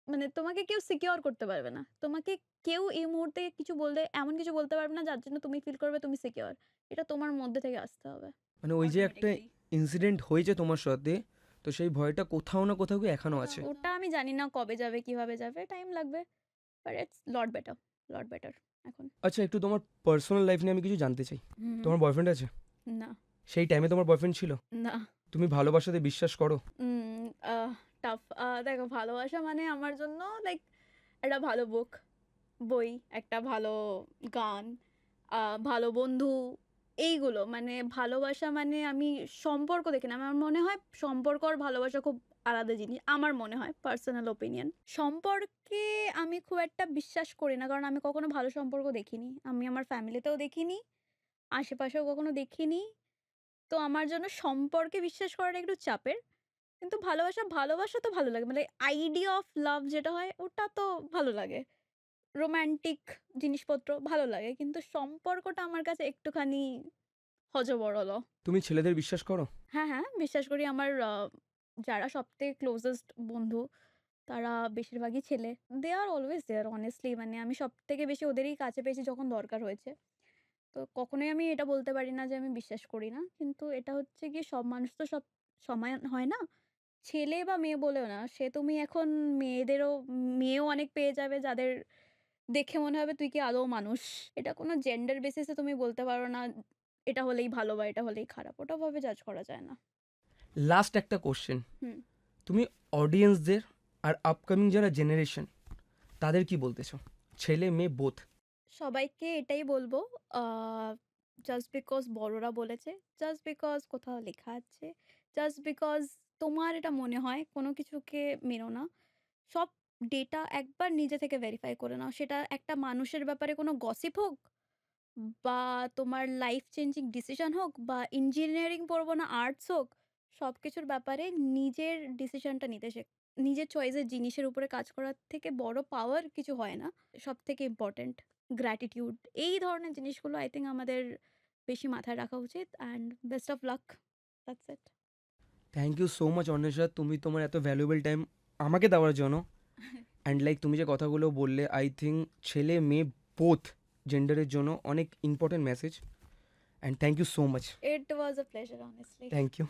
মানে তোমাকে কেউ সিকিউর করতে পারবে না। তোমাকে কেউ এই মুহূর্তে কিছু বললে এমন কিছু বলতে পারবে না যার জন্য তুমি ফিল করবে তুমি সিকিউর। এটা তোমার মধ্যে থেকে আসতে হবে। মানে ওই যে একটা Automatically। ইনসিডেন্ট হয়েছে তোমার সাথে, তো সেই ভয়টা কোথাও না কোথাও কি এখনো আছে। ওটা আমি জানি না কবে যাবে, কিভাবে যাবে, টাইম লাগবে। বাট ইটস লট বেটার এখন। আচ্ছা, একটু তোমার পার্সোনাল লাইফ নিয়ে আমি কিছু জানতে চাই। হুম, তোমার বয়ফ্রেন্ড আছে? না, সেই টাইমে তোমার বয়ফ্রেন্ড ছিল? না। তুমি ভালোবাসাতে বিশ্বাস করো? টাফ। দেখো ভালোবাসা মানে আমার জন্য লাইক একটা ভালো বই, একটা ভালো গান, ভালো বন্ধু, এইগুলো। মানে ভালোবাসা মানে আমি সম্পর্ক দেখি না। আমার মনে হয় সম্পর্ক আর ভালোবাসা খুব আলাদা জিনিস। আমার মনে হয় পার্সোনাল ওপিনিয়ন। সম্পর্কে আমি খুব একটা বিশ্বাস করি না। কারণ আমি কখনো ভালো সম্পর্ক দেখিনি। আমি আমার ফ্যামিলিতেও দেখিনি, আশেপাশেও কখনো দেখিনি। তো আমার জন্য সম্পর্কে বিশ্বাস করাটা একটু চাপের। কিন্তু ভালোবাসা তো ভালো লাগে। মানে আইডিয়া অফ লাভ যেটা হয় ওটা তো ভালো লাগে। রোমান্টিক জিনিসপত্র ভালো লাগে। কিন্তু সম্পর্কটা আমার কাছে একটুখানি হযবরল। তুমি ছেলেদের বিশ্বাস করো? হ্যাঁ, বিশ্বাস করি। আমার যারা সবথেকে ক্লোজেস্ট বন্ধু তারা বেশিরভাগই ছেলে। দে আর অলওয়েজ দেয়ার honestly। মানে আমি সবথেকে বেশি ওদেরই কাছে পেয়েছি যখন দরকার হয়েছে। তো কখনোই আমি এটা বলতে পারি না যে আমি বিশ্বাস করি না। কিন্তু এটা হচ্ছে গিয়ে সব মানুষ তো সব সমান হয় না। ছেলে বা মেয়ে বলেও না। সে তুমি এখন মেয়েও অনেক পেয়ে যাবে যাদের দেখে মনে হবে তুই কি আদৌ মানুষ। এটা কোনো জেন্ডার বেসিস এ তুমি বলতে পারো না এটা হলেই ভালো বা এটা হলেই খারাপ। ওটা ভাবে জাজ করা যায় না। লাস্ট একটা কোশ্চেন, হুম। তুমি অডিয়েন্সদের আর আপকামিং যারা জেনারেশন তাদের কি বলতে চাও? ছেলে মেয়ে বোথ। সবাইকে এটাই বলবো, আ জাস্ট বিকজ বড়রা বলেছে, জাস্ট বিকজ কোথাও লেখা আছে, জাস্ট বিকজ তোমার এটা মনে হয় কোনো কিছুকে মেনো না। সব ডেটা একবার নিজে থেকে ভেরিফাই করে নাও। সেটা একটা মানুষের ব্যাপারে কোনো গসিপ হোক বা তোমার লাইফ চেঞ্জিং ডিসিশন হোক বা ইঞ্জিনিয়ারিং পড়বো না আর্টস হোক, সবকিছুর ব্যাপারে নিজের ডিসিশনটা নিতে নিজের চয়েসের জিনিসের উপরে কাজ করার থেকে বড় পাওয়ার কিছু হয় না। সবথেকে ইম্পোর্টেন্ট গ্র্যাটিটিউড। এই ধরনের জিনিসগুলো আই থিংক আমাদের বেশি মাথায় রাখা উচিত। And best of luck. That's it. Thank you so much Anwesha, তুমি তোমার এত ভ্যালুয়েবল টাইম আমাকে দেওয়ার জন্য। অ্যান্ড লাইক তুমি যে কথাগুলো বললে, আই থিঙ্ক ছেলে মেয়ে বোথ জেন্ডারের জন্য অনেক important message. And thank you so much. It was a pleasure honestly. Thank you.